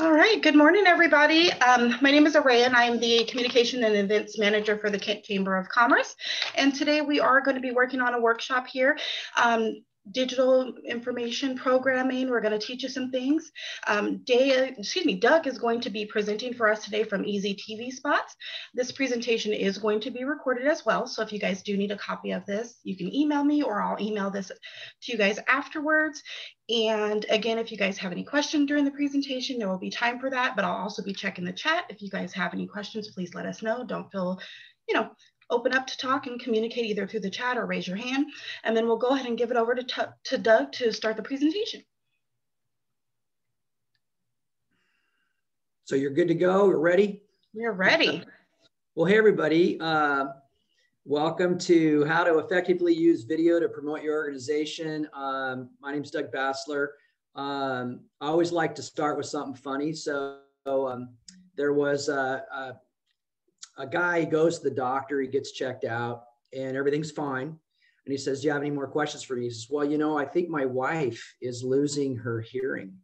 All right, good morning, everybody. My name is Araya, and I'm the Communication and Events Manager for the Kent Chamber of Commerce. And today we are going to be working on a workshop here. Digital information programming. We're going to teach you some things. Doug is going to be presenting for us today from Easy TV Spots. This presentation is going to be recorded as well. So if you guys do need a copy of this, you can email me or I'll email this to you guys afterwards. And again, if you guys have any questions during the presentation, there will be time for that, but I'll also be checking the chat. If you guys have any questions, please let us know. Don't feel, open up to talk and communicate either through the chat or raise your hand. And then we'll go ahead and give it over to Doug to start the presentation. So you're good to go? You're ready? We're ready. Well, hey, everybody. Welcome to How to Effectively Use Video to Promote Your Organization. My name is Doug Basler. I always like to start with something funny. So there was a guy, he goes to the doctor, he gets checked out and everything's fine. And he says, do you have any more questions for me? He says, well, I think my wife is losing her hearing.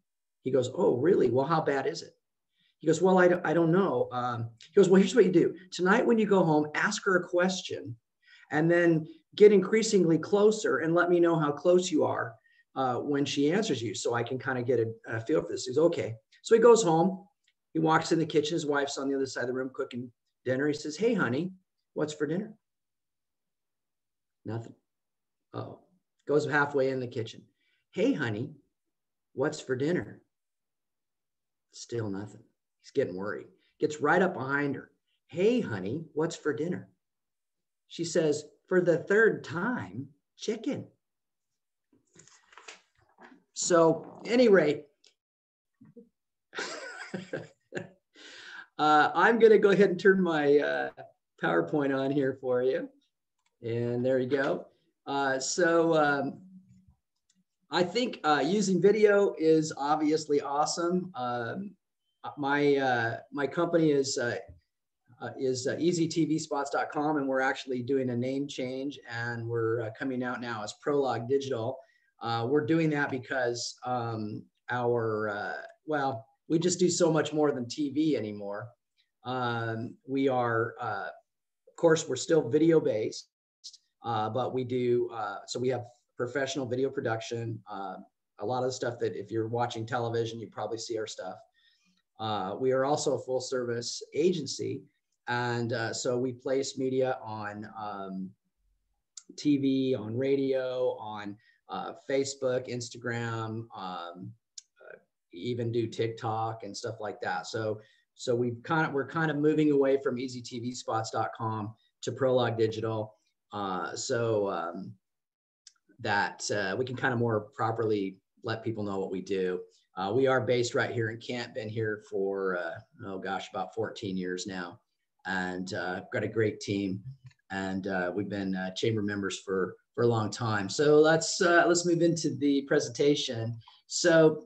He goes, oh, really? Well, how bad is it? He goes, well, I don't know. He goes, well, here's what you do. Tonight when you go home, ask her a question and then get increasingly closer and let me know how close you are when she answers you so I can kind of get a feel for this. He goes, okay. So he goes home. He walks in the kitchen. His wife's on the other side of the room cooking dinner. He says, hey, honey, what's for dinner? Nothing. Oh, goes halfway in the kitchen. Hey, honey, what's for dinner? Still nothing. He's getting worried. Gets right up behind her. Hey, honey, what's for dinner? She says, for the third time, chicken. So, at any rate, I'm going to go ahead and turn my PowerPoint on here for you. And there you go. I think using video is obviously awesome. My company is easytvspots.com, and we're actually doing a name change, and we're coming out now as Prologue Digital. We're doing that because we just do so much more than TV anymore. We are, of course, we're still video based, but we do, so we have professional video production. A lot of the stuff that if you're watching television, you probably see our stuff. We are also a full service agency. And so we place media on TV, on radio, on Facebook, Instagram, even do TikTok and stuff like that. So we're kind of moving away from easytvspots.com to Prologue Digital, that we can kind of more properly let people know what we do. We are based right here in Kent, been here for, about 14 years now. And got a great team. And we've been chamber members for a long time. So let's move into the presentation. So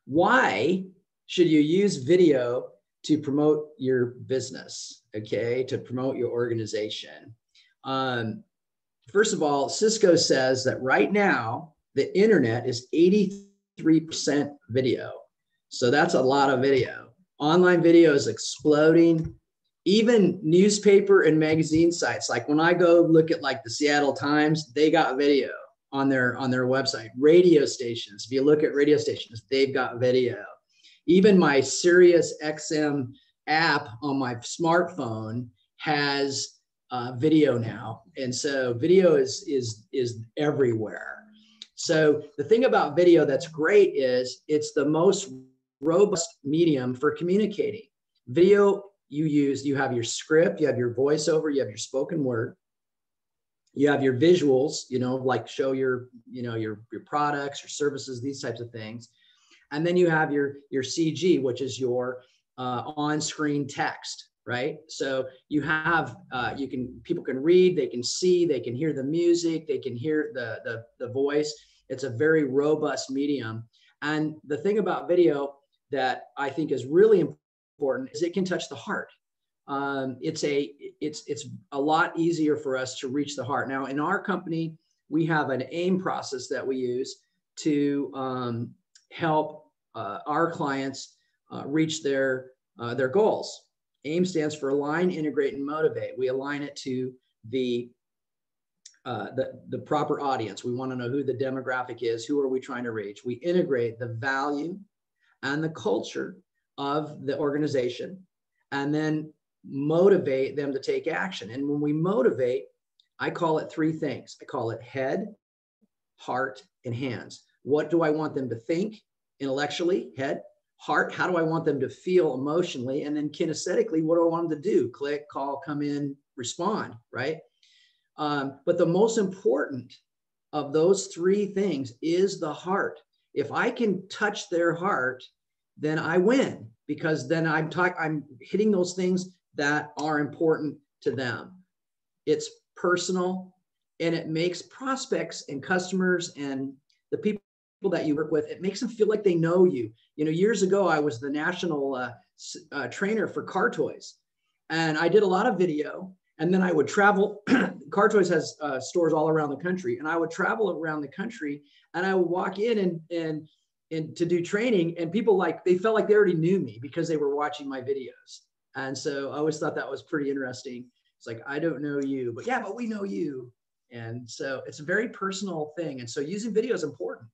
why should you use video to promote your business, okay, to promote your organization? First of all, Cisco says that right now, the internet is 83% video. So that's a lot of video. Online video is exploding. Even newspaper and magazine sites, like when I go look at like the Seattle Times, they got video on their website. Radio stations, if you look at radio stations, they've got video. Even my Sirius XM app on my smartphone has video now, and so video is everywhere. So the thing about video that's great is it's the most robust medium for communicating. Video, you have your script, you have your voiceover, you have your spoken word, you have your visuals, like show your products, your services, these types of things. And then you have your CG, which is your on-screen text, right? So you have, people can read, they can see, they can hear the music, they can hear the voice. It's a very robust medium. And the thing about video that I think is really important is it can touch the heart. It's a lot easier for us to reach the heart. Now, in our company, we have an AIM process that we use to help our clients reach their goals. AIM stands for align, integrate, and motivate. We align it to the proper audience. We want to know who the demographic is, who are we trying to reach. We integrate the value and the culture of the organization, and then motivate them to take action. And when we motivate, I call it three things. I call it head, heart, and hands. What do I want them to think intellectually? Head. Heart, how do I want them to feel emotionally? And then kinesthetically, what do I want them to do? Click, call, come in, respond, right? But the most important of those three things is the heart. If I can touch their heart, then I win, because then I'm hitting those things that are important to them. It's personal, and it makes prospects and customers and the people that you work with, it makes them feel like they know you. You know, years ago, I was the national trainer for Car Toys, and I did a lot of video, and then I would travel. Car Toys has stores all around the country, and I would travel around the country, and I would walk in and to do training, and people they felt like they already knew me because they were watching my videos. And so I always thought that was pretty interesting. It's like, I don't know you, but yeah, but we know you. And so it's a very personal thing. And so using video is important.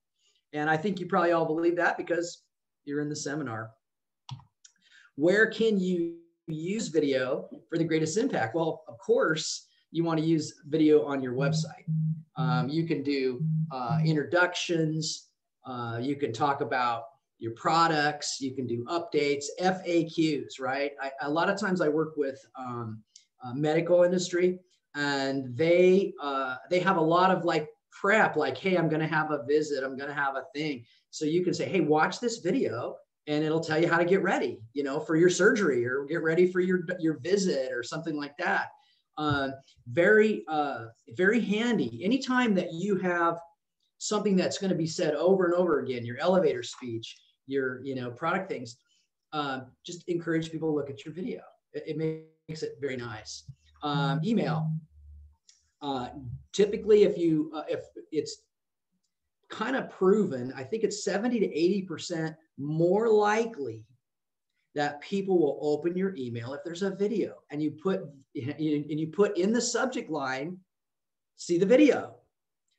And I think you probably all believe that because you're in the seminar. Where can you use video for the greatest impact? Well, of course, you want to use video on your website. You can do introductions. You can talk about your products. You can do updates, FAQs, right? A lot of times I work with medical industry, and they have a lot of prep, hey, I'm going to have a visit, I'm going to have a thing. So you can say, hey, watch this video, and it'll tell you how to get ready, for your surgery, or get ready for your visit, or something like that. Very handy. Anytime that you have something that's going to be said over and over again, your elevator speech, your product things, just encourage people to look at your video. It makes it very nice. Email. Typically, if it's kind of proven, I think it's 70 to 80% more likely that people will open your email if there's a video, and you put in the subject line, see the video,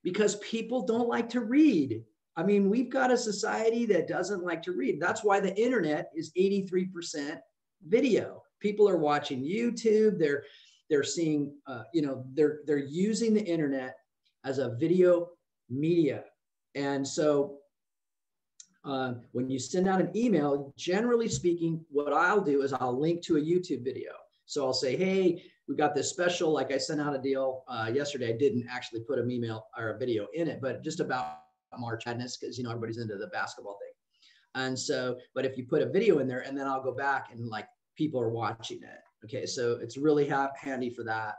because people don't like to read. I mean, we've got a society that doesn't like to read. That's why the internet is 83% video. People are watching YouTube. They're seeing, they're using the internet as a video media. And so when you send out an email, generally speaking, what I'll do is I'll link to a YouTube video. So I'll say, hey, we got this special, I sent out a deal yesterday. I didn't actually put an email or a video in it, but just about March Madness, because, everybody's into the basketball thing. And so, but if you put a video in there, and then I'll go back and people are watching it. Okay, so it's really handy for that.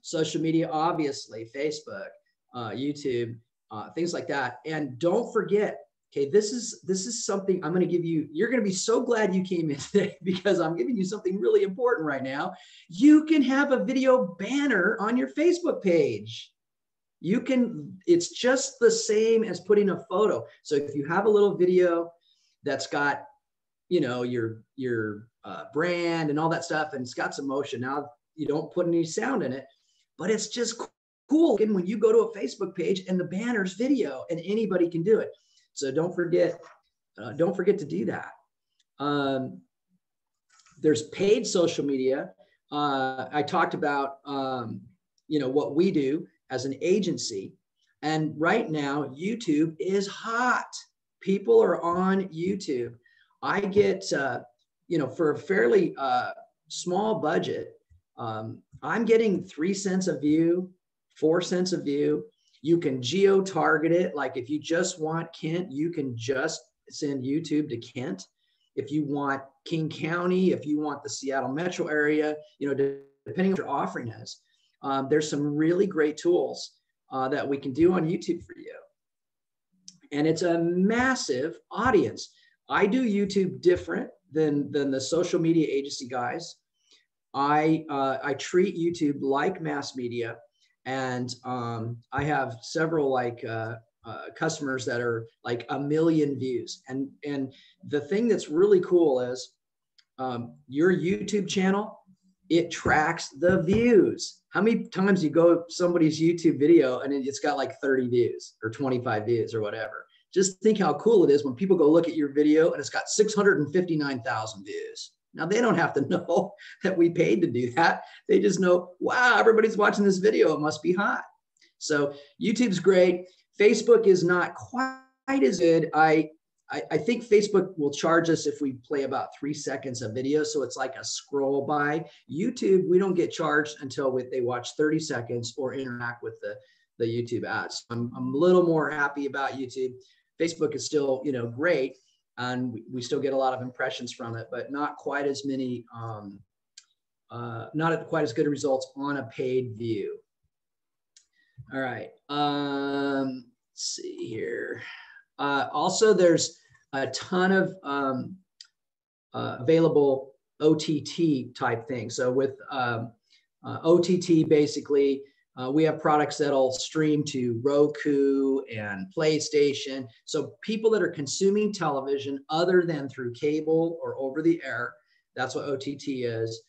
Social media, obviously, Facebook, YouTube, things like that. And don't forget, okay, this is something I'm going to give you. You're going to be so glad you came in today, because I'm giving you something really important right now. You can have a video banner on your Facebook page. It's just the same as putting a photo. So if you have a little video that's got, your brand and all that stuff, and it's got some motion. Now, you don't put any sound in it, but it's just cool. And when you go to a Facebook page and the banner's video, and anybody can do it. So don't forget to do that. There's paid social media. I talked about, what we do as an agency. And right now, YouTube is hot. People are on YouTube. I get, for a fairly small budget, I'm getting 3 cents a view, 4 cents a view. You can geo-target it. If you just want Kent, you can just send YouTube to Kent. If you want King County, if you want the Seattle metro area, depending on what your offering is, there's some really great tools that we can do on YouTube for you. And it's a massive audience. I do YouTube different than the social media agency guys. I treat YouTube like mass media. And I have several customers that are like 1 million views. And the thing that's really cool is your YouTube channel, it tracks the views. How many times you go somebody's YouTube video and it's got like 30 views or 25 views or whatever. Just think how cool it is when people go look at your video and it's got 659,000 views. Now, they don't have to know that we paid to do that. They just know, wow, everybody's watching this video. It must be hot. So YouTube's great. Facebook is not quite as good. I think Facebook will charge us if we play about 3 seconds of video. So it's like a scroll by. YouTube, we don't get charged until they watch 30 seconds or interact with the YouTube ads. I'm a little more happy about YouTube. Facebook is still, great. And we still get a lot of impressions from it, but not quite as many, not quite as good results on a paid view. All right. Let's see here. Also, there's a ton of available OTT type things. So with OTT, basically, we have products that'll stream to Roku and PlayStation. So people that are consuming television other than through cable or over the air, that's what OTT is.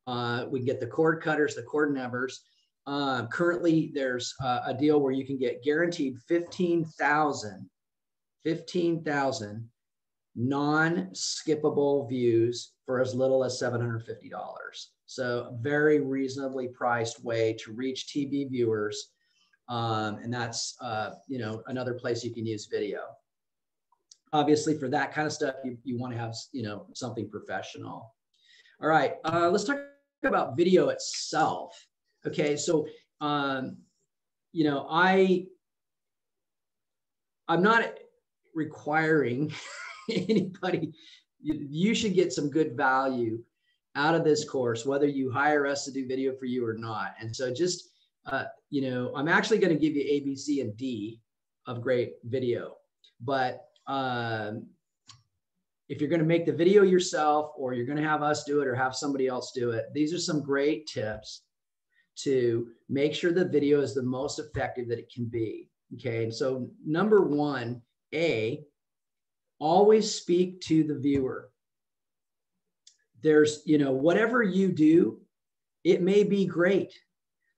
We can get the cord cutters, the cord nevers. Currently, there's a deal where you can get guaranteed 15,000 non-skippable views for as little as $750. So a very reasonably priced way to reach TV viewers. And that's, another place you can use video. Obviously, for that kind of stuff, you want to have, something professional. All right, let's talk about video itself. Okay, so, I'm not requiring anybody. You should get some good value out of this course, whether you hire us to do video for you or not. And so just, I'm actually going to give you A, B, C, and D of great video. But if you're going to make the video yourself, or you're going to have us do it or have somebody else do it, these are some great tips to make sure the video is the most effective that it can be. Okay. And so number one, always speak to the viewer. There's, whatever you do, it may be great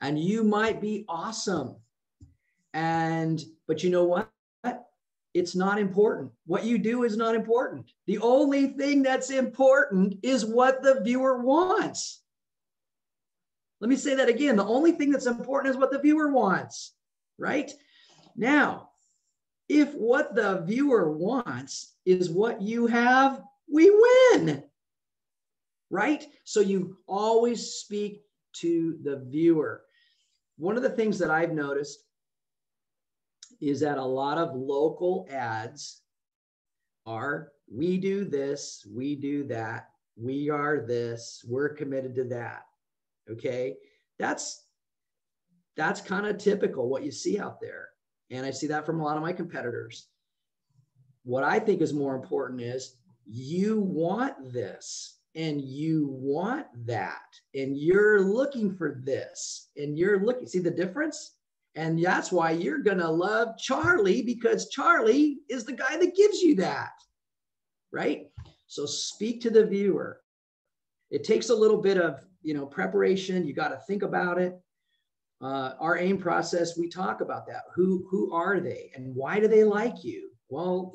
and you might be awesome. But you know what? It's not important. What you do is not important. The only thing that's important is what the viewer wants. Let me say that again. The only thing that's important is what the viewer wants, right? Now, if what the viewer wants is what you have, we win, right? So you always speak to the viewer. One of the things that I've noticed is that a lot of local ads are, we do this, we do that, we are this, we're committed to that. Okay, that's kind of typical what you see out there. And I see that from a lot of my competitors. What I think is more important is you want this and you want that and you're looking for this and you're looking, see the difference? And that's why you're going to love Charlie, because Charlie is the guy that gives you that, right? So speak to the viewer. It takes a little bit of, preparation. You got to think about it. Our AIM process, we talk about that. Who are they and why do they like you? Well,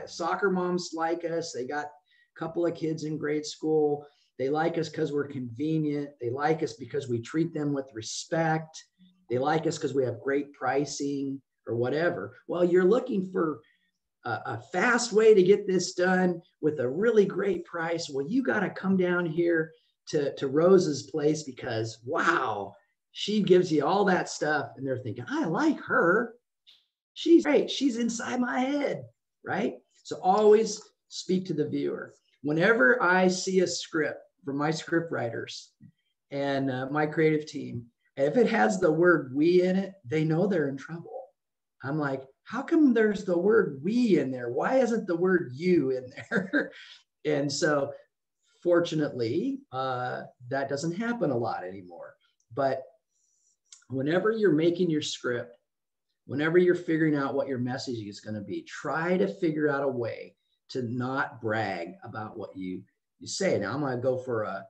soccer moms like us. They got a couple of kids in grade school. They like us because we're convenient. They like us because we treat them with respect. They like us because we have great pricing or whatever. Well, you're looking for a fast way to get this done with a really great price. Well, you got to come down here to Rose's place because, wow, she gives you all that stuff. And they're thinking, I like her. She's great. She's inside my head, right? So always speak to the viewer. Whenever I see a script from my script writers and my creative team, if it has the word we in it, they know they're in trouble. I'm like, how come there's the word we in there? Why isn't the word you in there? And so fortunately, that doesn't happen a lot anymore. But whenever you're making your script, whenever you're figuring out what your message is going to be, try to figure out a way to not brag about what you say. Now I'm going to go for a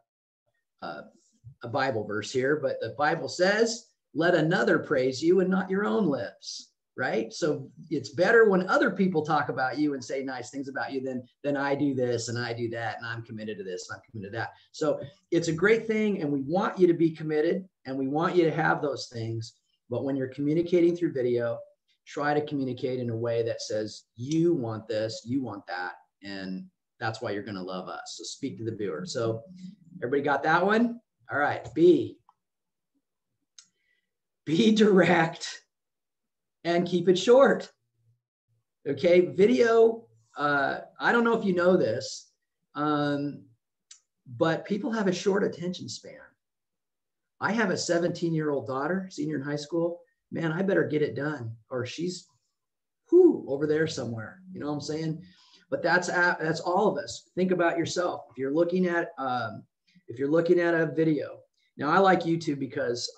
Bible verse here, but the Bible says, let another praise you and not your own lips, right? So it's better when other people talk about you and say nice things about you than I do this and I do that and I'm committed to this and I'm committed to that. So it's a great thing, and we want you to be committed and we want you to have those things. But when you're communicating through video, try to communicate in a way that says, you want this, you want that, and that's why you're going to love us. So speak to the viewer. So everybody got that one? All right. B, be direct and keep it short. Okay. Video, I don't know if you know this, but people have a short attention span. I have a 17-year-old daughter, senior in high school. Man, I better get it done, or she's over there somewhere. You know what I'm saying? But that's all of us. Think about yourself. If you're looking at a video. Now I like YouTube because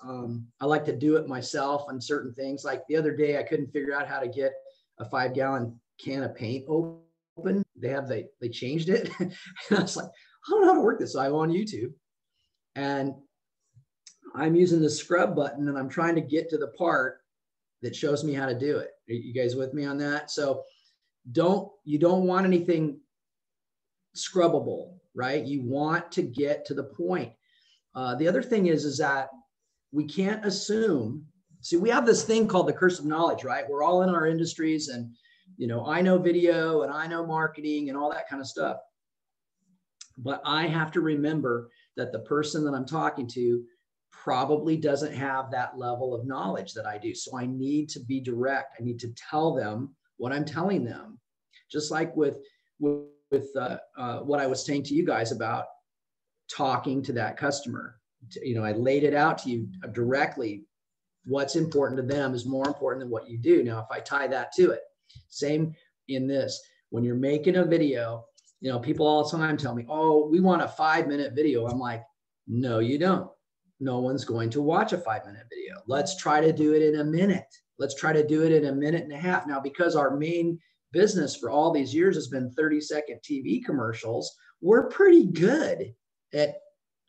I like to do it myself on certain things. Like the other day, I couldn't figure out how to get a 5-gallon can of paint open. They changed it. And I was like, I don't know how to work this. So I go on YouTube and I'm using the scrub button and I'm trying to get to the part that shows me how to do it. Are you guys with me on that? So you don't want anything scrubbable, right? You want to get to the point. The other thing is that we can't assume. See, we have this thing called the curse of knowledge, right? We're all in our industries, and I know video and I know marketing and all that kind of stuff. But I have to remember that the person that I'm talking to probably doesn't have that level of knowledge that I do. So I need to be direct. I need to tell them what I'm telling them. Just like with what I was saying to you guys about talking to that customer. I laid it out to you directly. What's important to them is more important than what you do. Now, if I tie that to it, same in this, when you're making a video, people all the time tell me, oh, we want a 5-minute video. I'm like, no, you don't. No one's going to watch a 5-minute video. Let's try to do it in a minute. Let's try to do it in a minute and a half. Now, because our main business for all these years has been 30-second TV commercials, we're pretty good at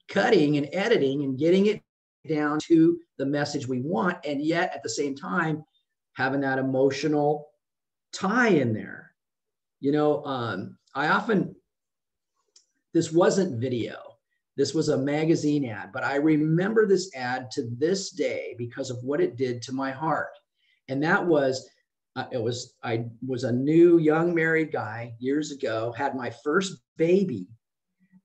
cutting and editing and getting it down to the message we want, and yet at the same time having that emotional tie in there. This wasn't video, this was a magazine ad, but I remember this ad to this day because of what it did to my heart. And that was I was a new young married guy years ago, had my first baby.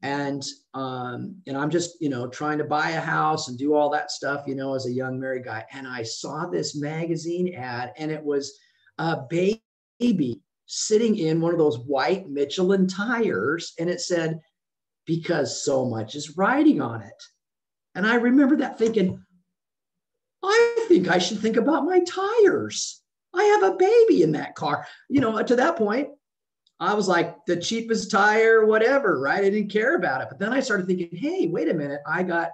And I'm just, trying to buy a house and do all that stuff, as a young married guy. And I saw this magazine ad, and it was a baby sitting in one of those white Michelin tires. And it said, because so much is riding on it. And I remember that thinking, I think I should think about my tires. I have a baby in that car. To that point, I was like the cheapest tire, whatever, right? I didn't care about it. But then I started thinking, hey, wait a minute. I got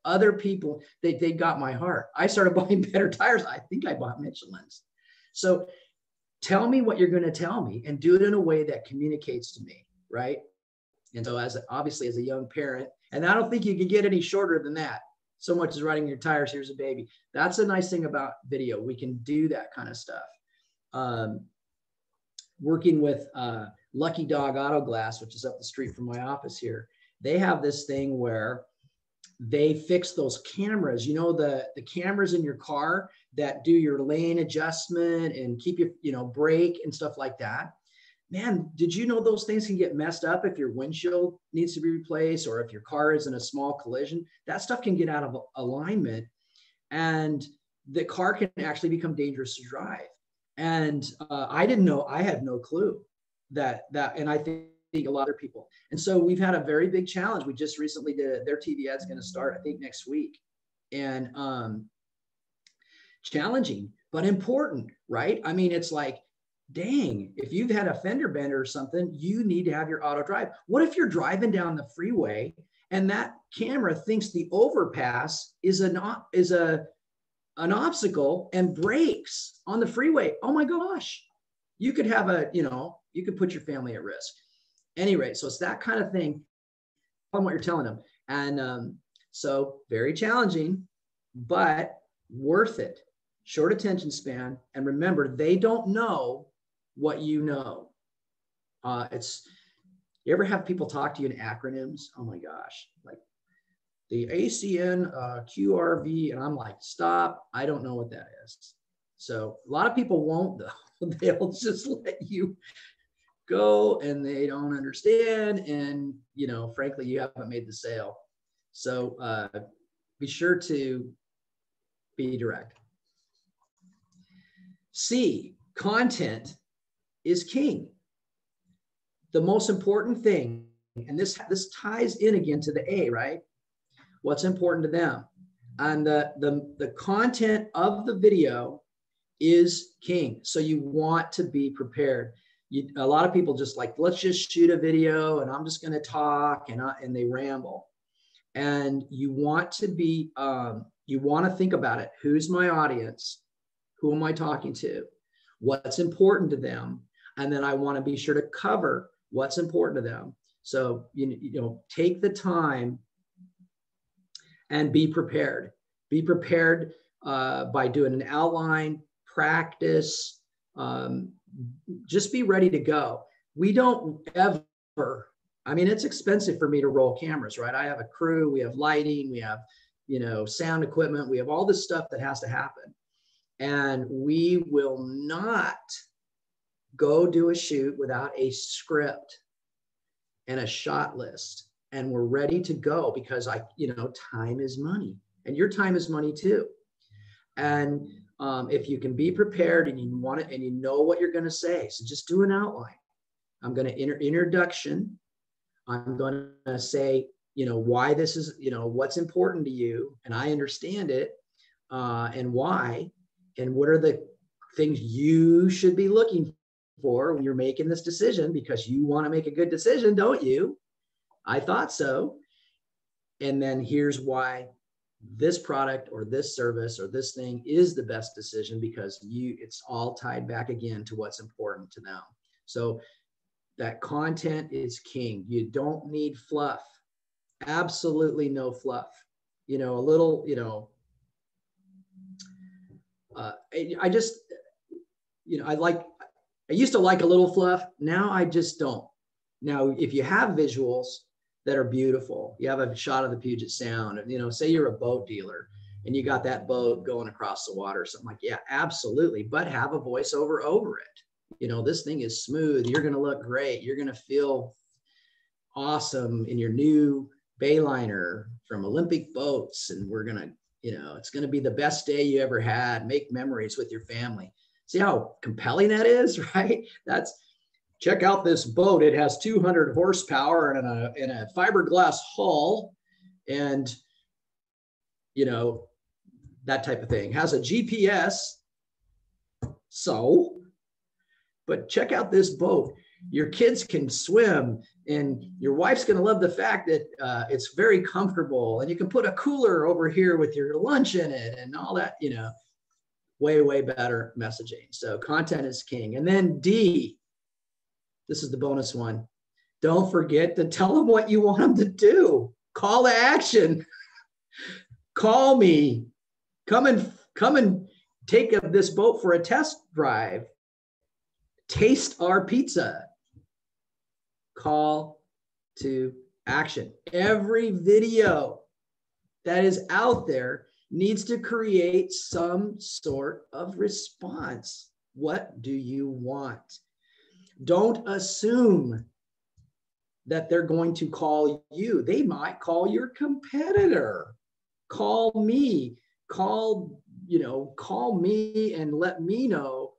other people, they got my heart. I started buying better tires. I think I bought Michelin's. So tell me what you're going to tell me and do it in a way that communicates to me, right? And so obviously as a young parent, and I don't think you could get any shorter than that. So much as riding your tires, here's a baby. That's a nice thing about video. We can do that kind of stuff. Working with Lucky Dog Auto Glass, which is up the street from my office here, they have this thing where they fix those cameras, the cameras in your car that do your lane adjustment and keep you, brake and stuff like that. Man, did you know those things can get messed up if your windshield needs to be replaced or if your car is in a small collision? That stuff can get out of alignment and the car can actually become dangerous to drive. And I didn't know, I had no clue that, and I think a lot of other people. And so we've had a very big challenge. We just recently did their TV ad's going to start, I think, next week. And challenging, but important, right? I mean, it's like, dang, if you've had a fender bender or something, you need to have your auto drive. What if you're driving down the freeway and that camera thinks the overpass is a an obstacle and brakes on the freeway, oh my gosh, you could have you could put your family at risk. Anyway, so it's that kind of thing on what you're telling them. And so very challenging, but worth it. Short attention span. And remember, they don't know what you know. You ever have people talk to you in acronyms? Oh my gosh, like the ACN QRV, and I'm like, stop, I don't know what that is. So a lot of people won't though. They'll just let you go and they don't understand. And, frankly, you haven't made the sale. So be sure to be direct. C, content is king. The most important thing, and this ties in again to the A, right? What's important to them. And the content of the video is king. So you want to be prepared. A lot of people just like, let's just shoot a video and I'm just going to talk and they ramble. And you want to be, you want to think about it. Who's my audience? Who am I talking to? What's important to them? And then I want to be sure to cover what's important to them. So, take the time and be prepared. Be prepared by doing an outline, practice, just be ready to go. We don't ever, it's expensive for me to roll cameras, right? I have a crew, we have lighting, we have, sound equipment, we have all this stuff that has to happen. And we will not go do a shoot without a script and a shot list. And we're ready to go because time is money and your time is money too. And if you can be prepared and you want it and you know what you're going to say, so just do an outline. I'm going to introduction. I'm going to say, why this is, what's important to you. And I understand it and why, and what are the things you should be looking for when you're making this decision, because you want to make a good decision, don't you? I thought so. And then here's why this product or this service or this thing is the best decision, because it's all tied back again to what's important to them. So that content is king. You don't need fluff. Absolutely no fluff. A little, I used to like a little fluff. Now I just don't. Now, if you have visuals that are beautiful, you have a shot of the Puget Sound, say you're a boat dealer and you got that boat going across the water or something, like, yeah, absolutely. But have a voiceover over it. This thing is smooth. You're going to look great. You're going to feel awesome in your new Bayliner from Olympic Boats. And we're going to, it's going to be the best day you ever had. Make memories with your family. See how compelling that is, right? Check out this boat. It has 200 horsepower and a fiberglass hull and, that type of thing. Has a GPS. But check out this boat. Your kids can swim and your wife's going to love the fact that it's very comfortable and you can put a cooler over here with your lunch in it and all that, way, way better messaging. So content is king. And then D, this is the bonus one. Don't forget to tell them what you want them to do. Call to action. Call me. Come and take this boat for a test drive. Taste our pizza. Call to action. Every video that is out there needs to create some sort of response. What do you want? Don't assume that they're going to call you. They might call your competitor. Call me. Call me and let me know.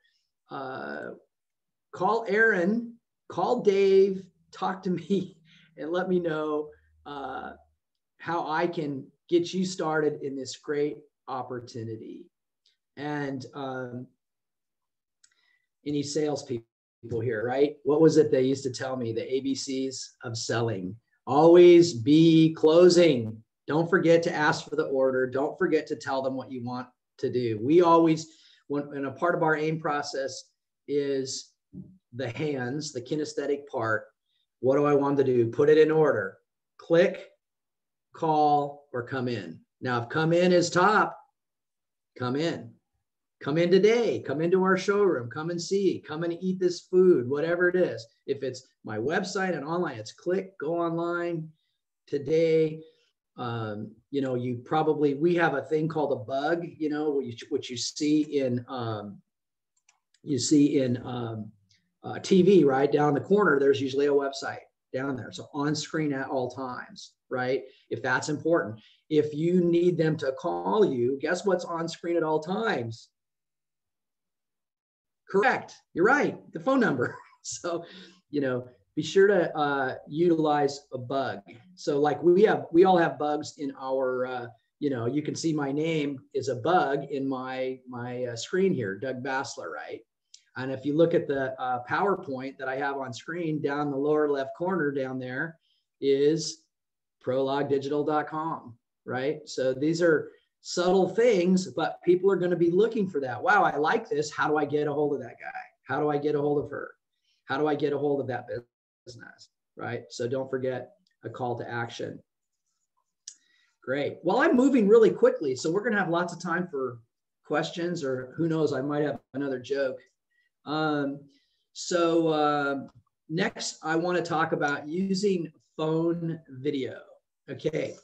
Call Aaron. Call Dave. Talk to me and let me know how I can get you started in this great opportunity. And any salespeople here, right? What was it they used to tell me? The ABCs of selling. Always be closing. Don't forget to ask for the order. Don't forget to tell them what you want to do. We always, and a part of our AIM process is the hands, the kinesthetic part. What do I want to do? Put it in order. Click, call, or come in. Now, if come in is top, come in. Come in today. Come into our showroom. Come and see. Come and eat this food, whatever it is. If it's my website and online, it's click, go online today. You know, we have a thing called a bug, you know, which you see in TV, right? Down the corner, there's usually a website down there. So on screen at all times, right? If that's important. If you need them to call you, guess what's on screen at all times? Correct. You're right. The phone number. So, you know, be sure to utilize a bug. So like we all have bugs in our, you know, you can see my name is a bug in my screen here, Doug Basler, right? And if you look at the PowerPoint that I have on screen down the lower left corner down there is prologedigital.com, right? So these are subtle things, but people are going to be looking for that. Wow, I like this. How do I get a hold of that guy? How do I get a hold of her? How do I get a hold of that business, right? So don't forget a call to action. Great. Well, I'm moving really quickly, so we're going to have lots of time for questions, or who knows, I might have another joke. Next, I want to talk about using phone video. Okay.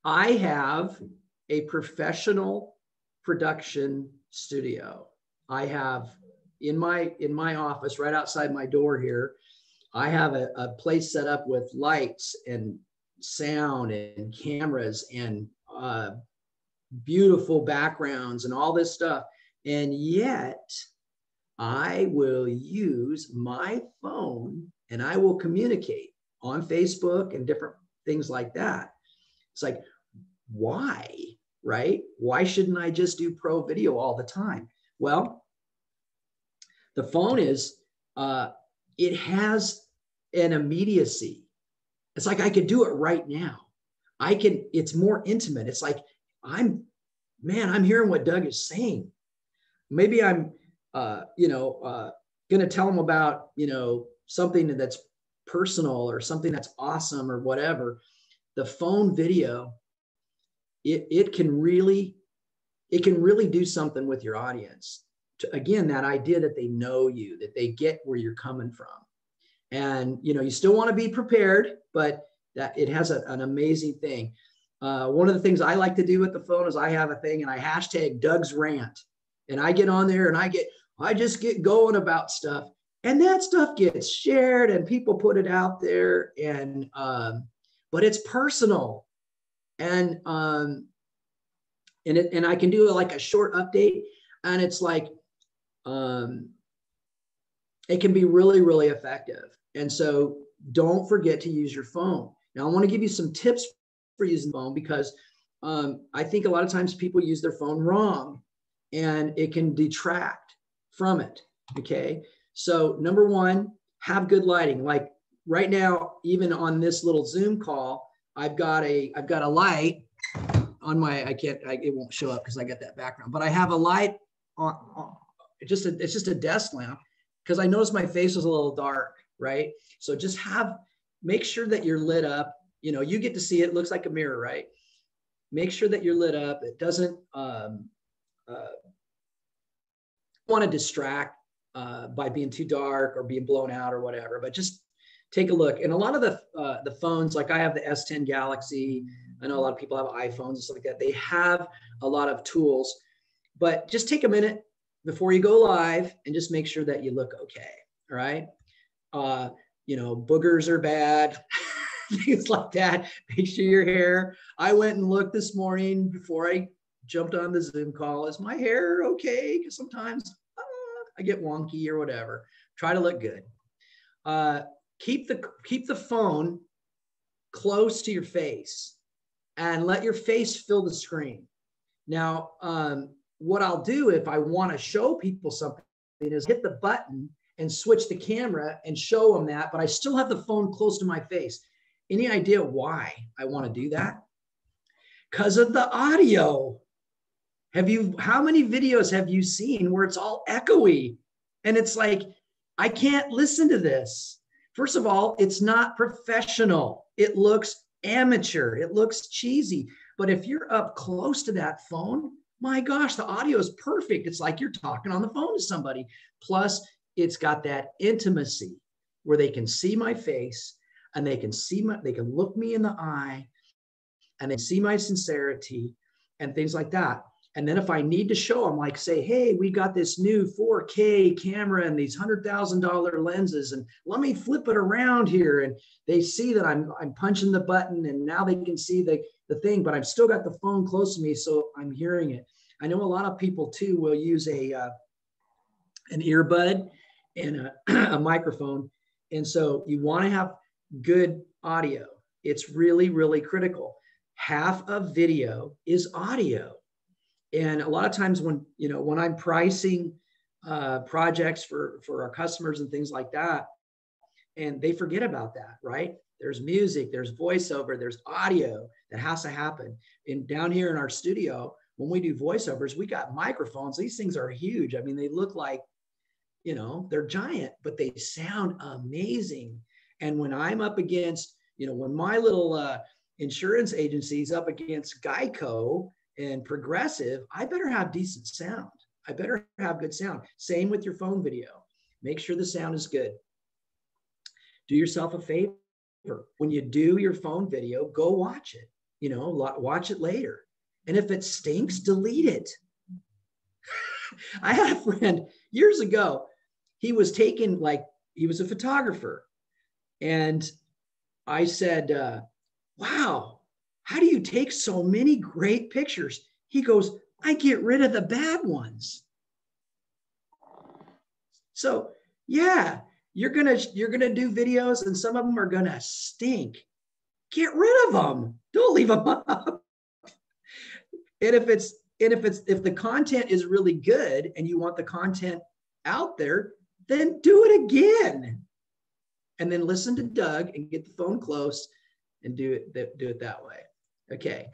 I have a professional production studio. I have in my office right outside my door here, I have a place set up with lights and sound and cameras and beautiful backgrounds and all this stuff. And yet I will use my phone and I will communicate on Facebook and different things like that. It's like, why, right? Why shouldn't I just do pro video all the time? Well, the phone is, it has an immediacy. It's like I could do it right now. It's more intimate. It's like, I'm hearing what Doug is saying. Maybe I'm, going to tell him about, something that's personal or something that's awesome or whatever. The phone video, it can really do something with your audience. Again, that idea that they know you, that they get where you're coming from. And, you still want to be prepared, but that it has an amazing thing. One of the things I like to do with the phone is I have a thing and I hashtag Doug's Rant. And I get on there and I just get going about stuff. And that stuff gets shared and people put it out there. And, but it's personal. And I can do like a short update, and it's like, it can be really, really effective. And so don't forget to use your phone. Now I want to give you some tips for using the phone, because I think a lot of times people use their phone wrong and it can detract from it. Okay. So number one, have good lighting. Like right now, even on this little Zoom call, I've got a light on my, it won't show up because I got that background, but I have a light on it's just a desk lamp, because I noticed my face was a little dark, right? So just make sure that you're lit up. You get to see it. It looks like a mirror, right? Make sure that you're lit up. It doesn't want to distract by being too dark or being blown out or whatever, but just take a look. And a lot of the phones, like I have the S10 Galaxy, I know a lot of people have iPhones and stuff like that. They have a lot of tools, but just take a minute before you go live and just make sure that you look okay. All right. Boogers are bad, things like that. Make sure your hair. I went and looked this morning before I jumped on the Zoom call. Is my hair okay? Because sometimes I get wonky or whatever. Try to look good. Keep the phone close to your face and let your face fill the screen. Now, what I'll do if I want to show people something is hit the button and switch the camera and show them that, but I still have the phone close to my face. Any idea why I want to do that? Because of the audio. How many videos have you seen where it's all echoey? And it's like, I can't listen to this. First of all, it's not professional. It looks amateur. It looks cheesy. But if you're up close to that phone, my gosh, the audio is perfect. It's like you're talking on the phone to somebody. Plus, it's got that intimacy where they can see my face and they can look me in the eye and they see my sincerity and things like that. And then if I need to show them, like say, hey, we got this new 4K camera and these $100,000 lenses, and let me flip it around here. And they see that I'm punching the button, and now they can see the thing, but I've still got the phone close to me, so I'm hearing it. I know a lot of people too will use an earbud and a microphone. And so you want to have good audio. It's really, really critical. Half of video is audio. And a lot of times when I'm pricing projects for our customers and things like that, and they forget about that, right? There's music, there's voiceover, there's audio that has to happen. And down here in our studio, when we do voiceovers, we got microphones. These things are huge. I mean, they look like, they're giant, but they sound amazing. And when I'm up against, when my little insurance agency is up against Geico and Progressive, I better have decent sound. I better have good sound. Same with your phone video. Make sure the sound is good. Do yourself a favor. When you do your phone video, go watch it. Watch it later. And if it stinks, delete it. I had a friend years ago. He was he was a photographer. And I said, wow, how do you take so many great pictures? He goes, I get rid of the bad ones. So yeah, you're gonna do videos and some of them are gonna stink. Get rid of them. Don't leave them up. And if the content is really good and you want the content out there, then do it again. And then listen to Doug and get the phone close and do it that way. Okay.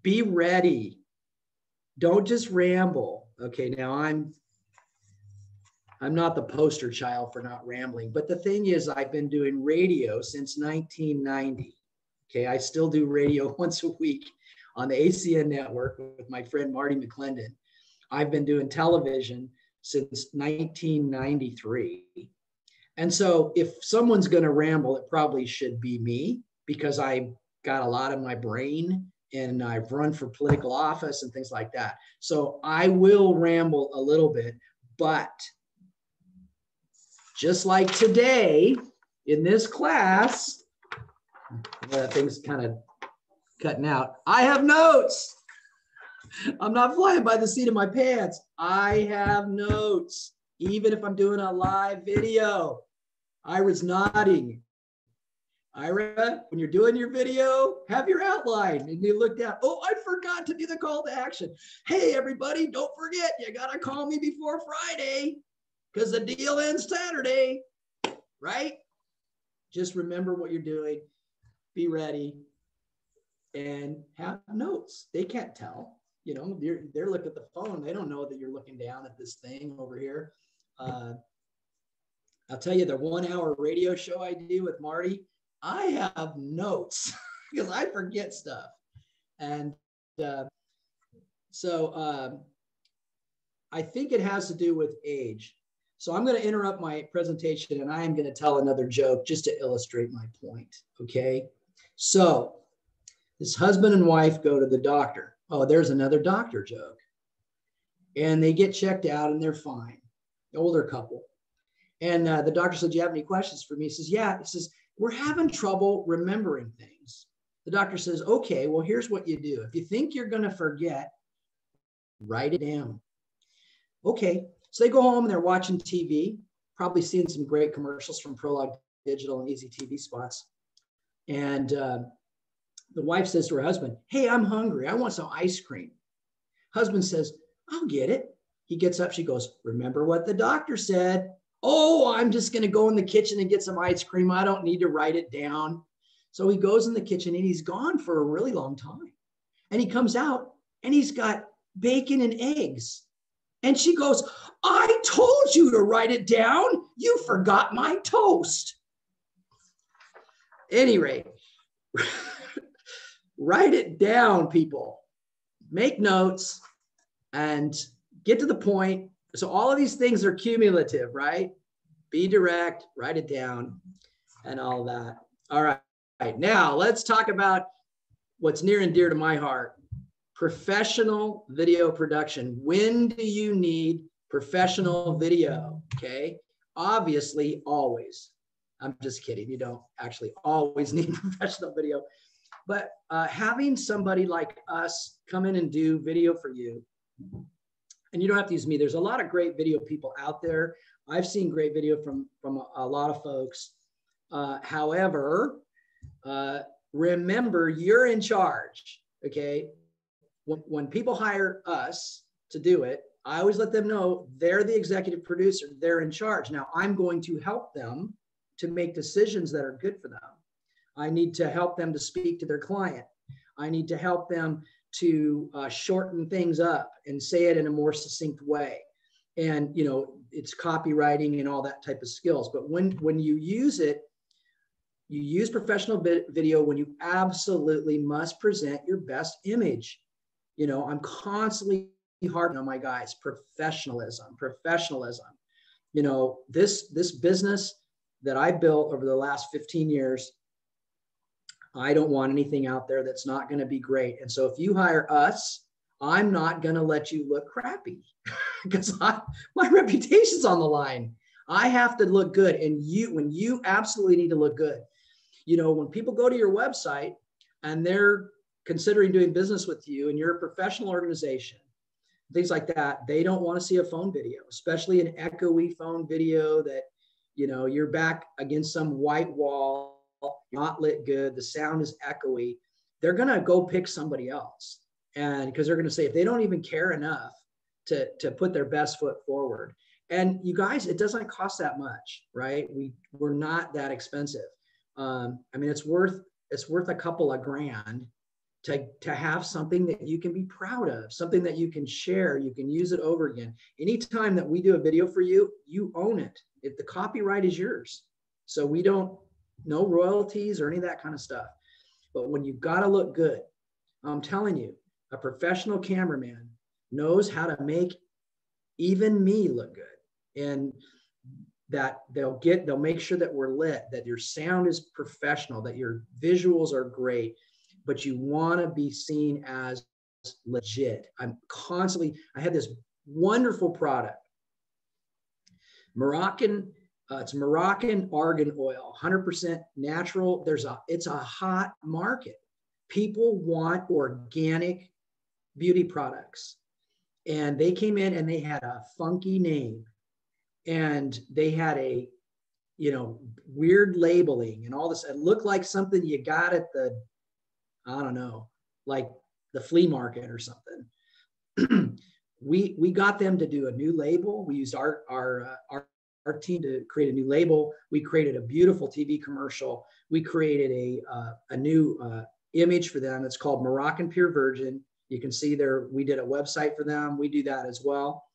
Be ready. Don't just ramble. Okay. Now I'm not the poster child for not rambling, but the thing is, I've been doing radio since 1990. Okay. I still do radio once a week on the ACN network with my friend Marty McClendon. I've been doing television since 1993. And so if someone's going to ramble, it probably should be me, because I got a lot in my brain and I've run for political office and things like that. So I will ramble a little bit, but just like today in this class, that thing's kind of cutting out. I have notes. I'm not flying by the seat of my pants. I have notes, even if I'm doing a live video. Ira's nodding. Ira, when you're doing your video, have your outline. And you look down. Oh, I forgot to do the call to action. Hey, everybody, don't forget, you got to call me before Friday because the deal ends Saturday, right? Just remember what you're doing. Be ready and have notes. They can't tell. They're looking at the phone. They don't know that you're looking down at this thing over here. I'll tell you, the 1 hour radio show I do with Marty, I have notes because I forget stuff. And so I think it has to do with age. So I'm going to interrupt my presentation and I am going to tell another joke just to illustrate my point. Okay. So this husband and wife go to the doctor. Oh, there's another doctor joke. And they get checked out and they're fine. Older couple. And the doctor said, do you have any questions for me? He says, yeah. He says, we're having trouble remembering things. The doctor says, okay, well, here's what you do. If you think you're going to forget, write it down. Okay. So they go home and they're watching TV, probably seeing some great commercials from Prologue Digital and Easy TV spots. And the wife says to her husband, hey, I'm hungry. I want some ice cream. Husband says, I'll get it. He gets up. She goes, remember what the doctor said. Oh, I'm just going to go in the kitchen and get some ice cream. I don't need to write it down. So he goes in the kitchen and he's gone for a really long time. And he comes out and he's got bacon and eggs. And she goes, I told you to write it down. You forgot my toast. Any rate, write it down, people. Make notes and get to the point. So all of these things are cumulative, right? Be direct, write it down, and all that. All right. Now let's talk about what's near and dear to my heart. Professional video production. When do you need professional video? Okay. Obviously, always. I'm just kidding. You don't actually always need professional video. But having somebody like us come in and do video for you, and you don't have to use me. There's a lot of great video people out there. I've seen great video from a lot of folks. However, remember, you're in charge, okay? When people hire us to do it, I always let them know they're the executive producer. They're in charge. Now, I'm going to help them to make decisions that are good for them. I need to help them to speak to their client. I need to help them to shorten things up and say it in a more succinct way. And, you know, it's copywriting and all that type of skills. But when you use it, you use professional video when you absolutely must present your best image. You know, I'm constantly harping on my guys, professionalism. You know, this business that I built over the last 15 years, I don't want anything out there that's not going to be great. And so if you hire us, I'm not going to let you look crappy because my reputation's on the line. I have to look good. And when you absolutely need to look good, you know, when people go to your website and they're considering doing business with you and you're a professional organization, things like that, they don't want to see a phone video, especially an echoey phone video that, you know, you're back against some white wall, not lit good, the sound is echoey. They're going to go pick somebody else. And because they're going to say, if they don't even care enough to put their best foot forward. And you guys, it doesn't cost that much, right? We're not that expensive. I mean, it's worth a couple of grand to have something that you can be proud of, something that you can share, you can use it over again. Anytime that we do a video for you, you own it. If the copyright is yours. So we don't, no royalties or any of that kind of stuff. But when you've got to look good, I'm telling you, a professional cameraman knows how to make even me look good. And that they'll make sure that we're lit, that your sound is professional, that your visuals are great, but you want to be seen as legit. I have this wonderful product, it's Moroccan argan oil, 100% natural. It's a hot market. People want organic beauty products. And they came in and they had a funky name. And they had a, you know, weird labeling and all this. It looked like something you got at the, I don't know, like the flea market or something. We got them to do a new label. We used our team to create a new label. We created a beautiful TV commercial. We created a new image for them. It's called Moroccan Pure Virgin. You can see there, we did a website for them. We do that as well.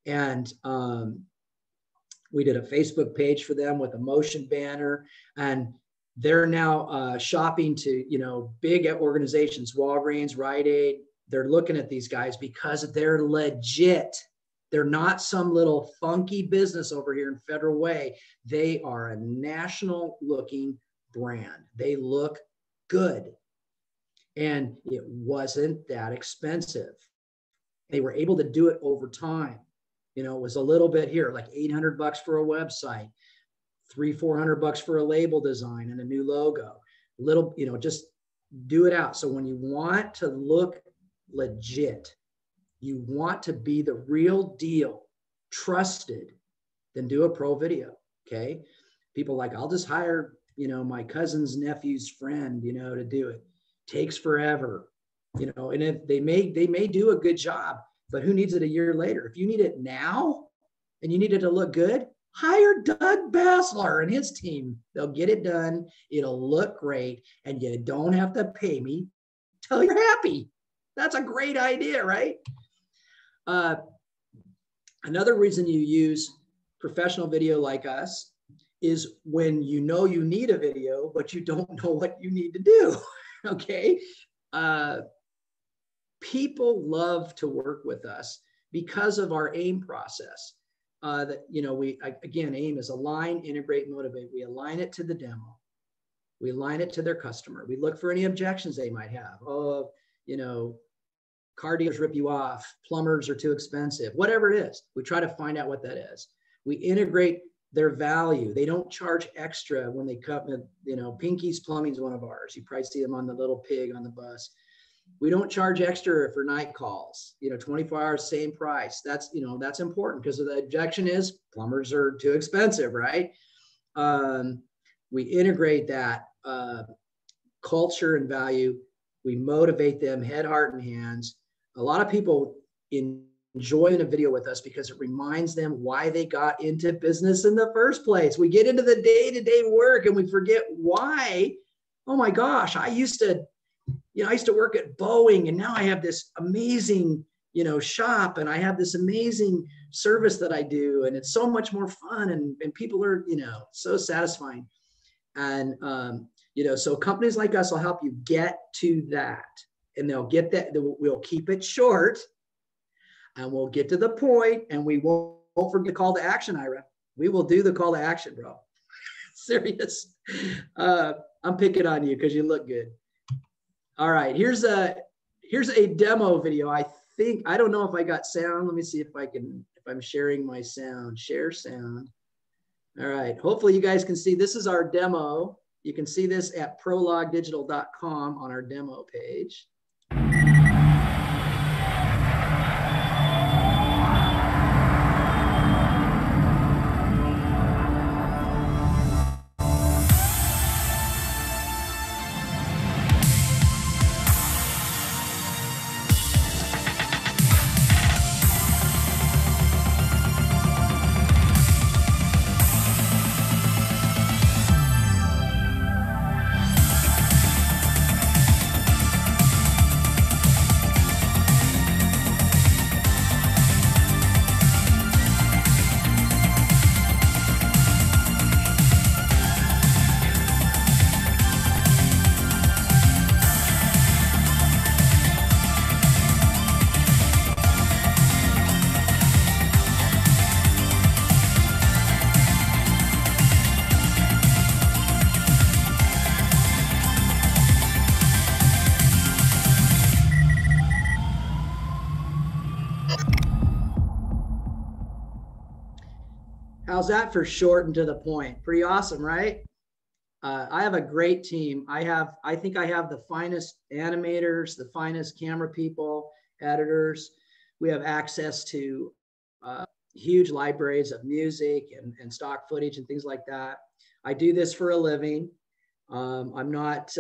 And we did a Facebook page for them with a motion banner. And they're now shopping to, you know, big organizations, Walgreens, Rite Aid. They're looking at these guys because they're legit. They're not some little funky business over here in Federal Way. They are a national looking brand. They look good. And it wasn't that expensive. They were able to do it over time. You know, it was a little bit here, like $800 for a website, $300-400 for a label design and a new logo. Little, you know, just do it out. So when you want to look legit, you want to be the real deal, trusted, then do a pro video. Okay. People like, I'll just hire, you know, my cousin's nephew's friend, you know, to do it. Takes forever, you know, and if they may do a good job, but who needs it a year later? If you need it now and you need it to look good, hire Doug Basler and his team. They'll get it done. It'll look great. And you don't have to pay me till you're happy. That's a great idea, right? Another reason you use professional video like us is when you know you need a video, but you don't know what you need to do, okay? People love to work with us because of our AIM process. Again, AIM is align, integrate, motivate. We align it to the demo. We align it to their customer. We look for any objections they might have. Oh, car dealers rip you off, plumbers are too expensive, whatever it is. We try to find out what that is. We integrate their value. They don't charge extra when they come, Pinky's Plumbing is one of ours. You probably see them on the little pig on the bus. We don't charge extra for night calls, 24 hours, same price. That's important because the objection is plumbers are too expensive, right? We integrate that culture and value. We motivate them head, heart, and hands. A lot of people enjoy a video with us because it reminds them why they got into business in the first place. We get into the day-to-day work and we forget why. Oh my gosh, I used to work at Boeing, and now I have this amazing, shop, and I have this amazing service that I do, and it's so much more fun, and people are, so satisfying. And, so companies like us will help you get to that, and they'll get that. We'll keep it short, and we'll get to the point, and we won't forget the call to action, Ira. We will do the call to action, bro. Serious. I'm picking on you because you look good. All right, here's a demo video. I don't know if I got sound. Let me see if I'm sharing my sound. Share sound. All right, hopefully you guys can see. This is our demo. You can see this at prologedigital.com on our demo page. How's that for short and to the point? Pretty awesome, right? I have a great team. I think I have the finest animators, the finest camera people, editors. We have access to huge libraries of music and stock footage and things like that. I do this for a living. I'm not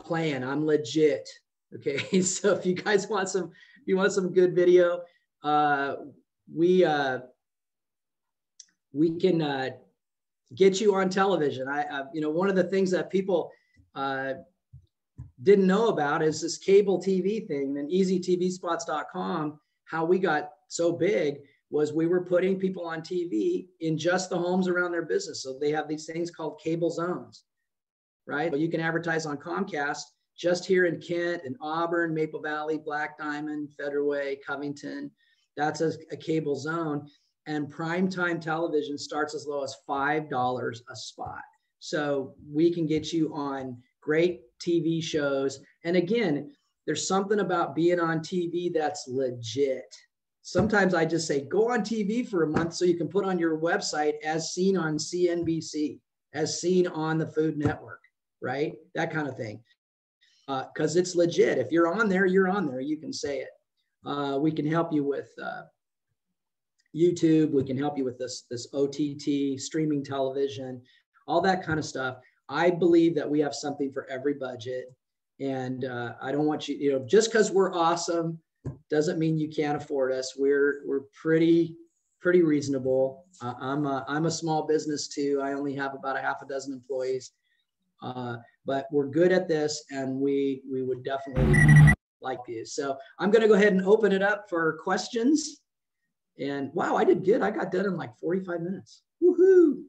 playing. I'm legit. Okay, so if you guys want some good video, we can get you on television. One of the things that people didn't know about is this cable TV thing. And easytvspots.com, how we got so big was we were putting people on TV in just the homes around their business. So they have these things called cable zones, right? But you can advertise on Comcast just here in Kent and Auburn, Maple Valley, Black Diamond, Federal Way, Covington. That's a cable zone. And primetime television starts as low as $5 a spot. So we can get you on great TV shows. And again, there's something about being on TV that's legit. Sometimes I just say, go on TV for a month so you can put on your website as seen on CNBC, as seen on the Food Network, right? That kind of thing. Because it's legit. If you're on there, you're on there. You can say it. We can help you with YouTube. We can help you with this OTT, streaming television, all that kind of stuff. I believe that we have something for every budget. And I don't want you, just because we're awesome doesn't mean you can't afford us. We're pretty reasonable. I'm a small business too. I only have about a half a dozen employees. But we're good at this, and we would definitely like you. So I'm going to go ahead and open it up for questions. And wow, I did good. I got done in like 45 minutes. Woohoo!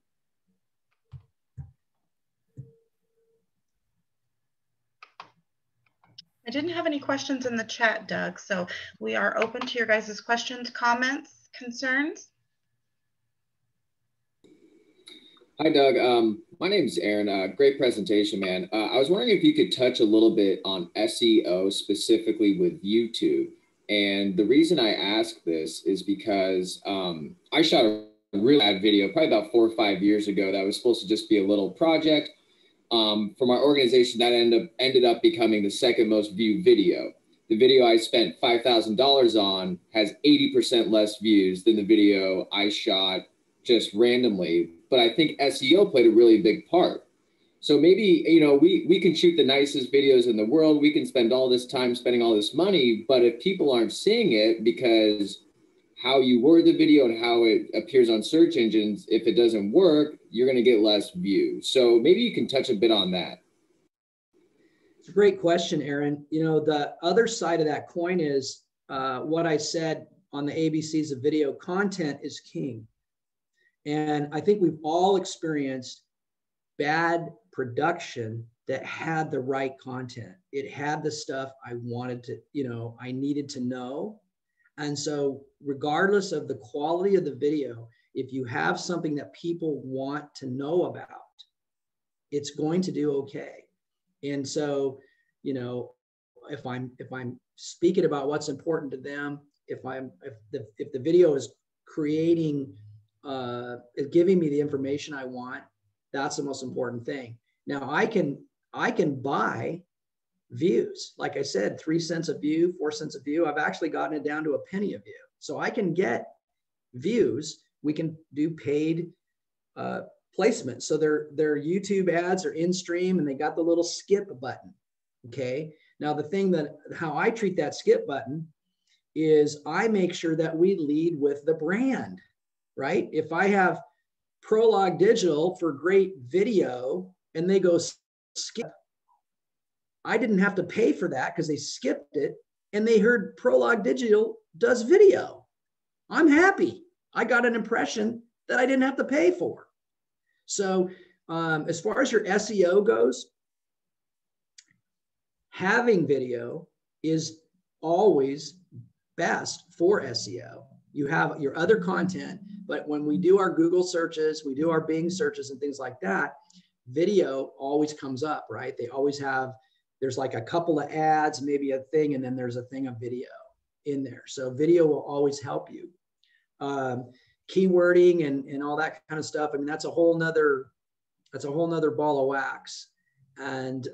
I didn't have any questions in the chat, Doug, so we are open to your guys' questions, comments, concerns. Hi, Doug. My name's Aaron. Great presentation, man. I was wondering if you could touch a little bit on SEO, specifically with YouTube. And the reason I ask this is because I shot a really bad video probably about 4 or 5 years ago that was supposed to just be a little project from our organization that ended up becoming the second most viewed video. The video I spent $5,000 on has 80% less views than the video I shot just randomly. But I think SEO played a really big part. So maybe, you know, we can shoot the nicest videos in the world. We can spend all this time spending all this money. But if people aren't seeing it because how you word the video and how it appears on search engines, if it doesn't work, you're going to get less views. So maybe you can touch a bit on that. It's a great question, Aaron. You know, the other side of that coin is what I said on the ABCs of video. Content is king. And I think we've all experienced bad production that had the right content. It had the stuff I wanted to, you know, I needed to know. And so regardless of the quality of the video, if you have something that people want to know about, it's going to do okay. And so, you know, if I'm speaking about what's important to them, if the video is creating giving me the information I want, that's the most important thing. Now I can buy views. Like I said, 3 cents a view, 4 cents a view. I've actually gotten it down to a penny a view. So I can get views. We can do paid placement. So their YouTube ads are in stream and they got the little skip button. Okay. Now the thing that how I treat that skip button is I make sure that we lead with the brand. Right? If I have Prologue Digital for great video and they go skip, I didn't have to pay for that because they skipped it and they heard Prologue Digital does video. I'm happy. I got an impression that I didn't have to pay for. So as far as your SEO goes, having video is always best for SEO. You have your other content, but when we do our Google searches, we do our Bing searches and things like that, video always comes up, right? They always have, there's like a couple of ads, maybe a thing, and then there's a thing of video in there. So video will always help you. Keywording and all that kind of stuff. I mean, that's a whole nother ball of wax. And,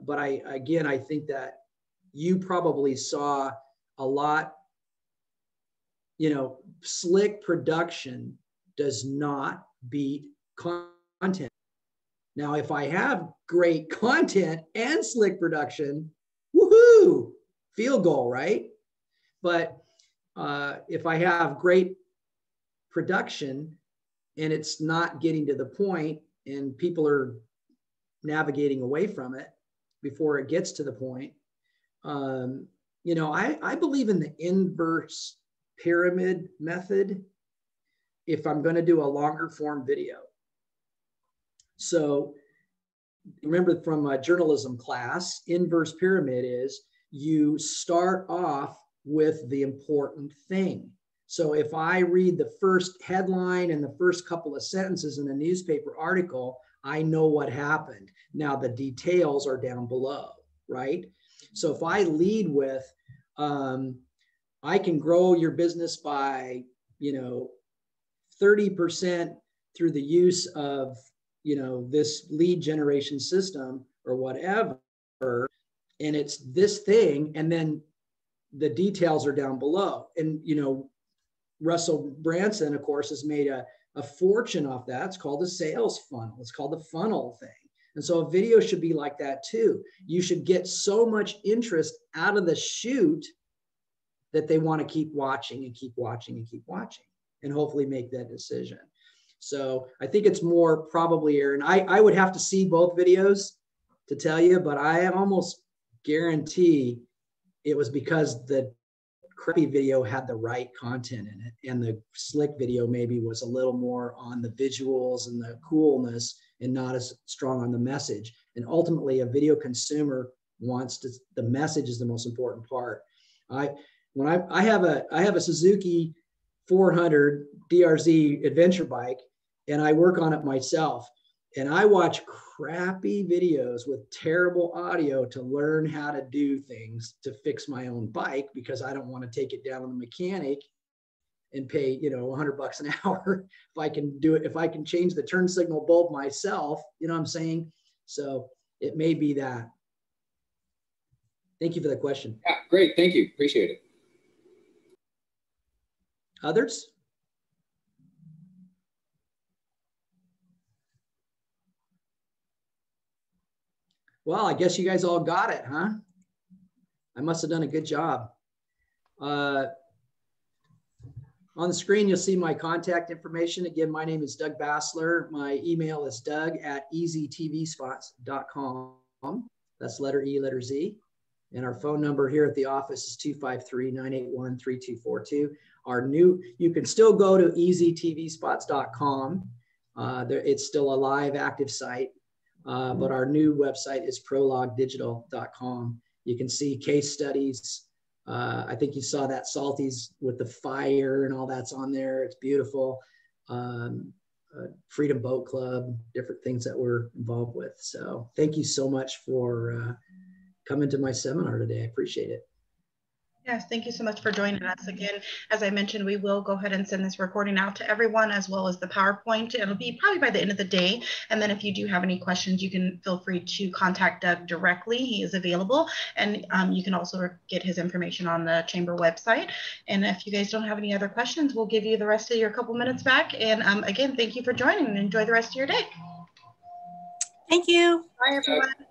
but I think that you probably saw a lot. You know, slick production does not beat content. Now, if I have great content and slick production, woohoo, field goal, right? But if I have great production and it's not getting to the point and people are navigating away from it before it gets to the point, you know, I believe in the inverse pyramid method if I'm going to do a longer form video. So remember from a journalism class, inverse pyramid is you start off with the important thing. So if I read the first headline and the first couple of sentences in a newspaper article, I know what happened. Now the details are down below, right? So if I lead with, I can grow your business by, you know, 30% through the use of, you know, this lead generation system or whatever. And it's this thing. And then the details are down below. And, you know, Russell Branson, of course, has made a fortune off that. It's called a sales funnel. It's called the funnel thing. And so a video should be like that too. You should get so much interest out of the shoot that they want to keep watching and keep watching and keep watching and hopefully make that decision. So I think it's more probably, Aaron, I would have to see both videos to tell you, but I almost guarantee it was because the crappy video had the right content in it, and the slick video maybe was a little more on the visuals and the coolness and not as strong on the message. And ultimately, a video consumer wants to, the message is the most important part. I have a Suzuki 400 DRZ adventure bike, and I work on it myself. And I watch crappy videos with terrible audio to learn how to do things to fix my own bike, because I don't want to take it down to the mechanic and pay, $100 an hour. If I can do it, if I can change the turn signal bulb myself, you know what I'm saying? So it may be that. Thank you for the question. Yeah, great. Thank you. Appreciate it. Others? Well, I guess you guys all got it, huh? I must have done a good job. On the screen, you'll see my contact information. Again, my name is Doug Basler. My email is doug@easytvspots.com. That's letter E, letter Z. And our phone number here at the office is 253-981-3242. You can still go to easytvspots.com. It's still a live, active site. But our new website is prologuedigital.com. You can see case studies. I think you saw that Salties with the fire and all that's on there. It's beautiful. Freedom Boat Club, different things that we're involved with. So thank you so much for coming to my seminar today. I appreciate it. Yes, thank you so much for joining us. Again, as I mentioned, we will go ahead and send this recording out to everyone, as well as the PowerPoint. It'll be probably by the end of the day. And then if you do have any questions, you can feel free to contact Doug directly. He is available. And you can also get his information on the Chamber website. And if you guys don't have any other questions, we'll give you the rest of your couple minutes back. And again, thank you for joining, and enjoy the rest of your day. Thank you. Bye, everyone.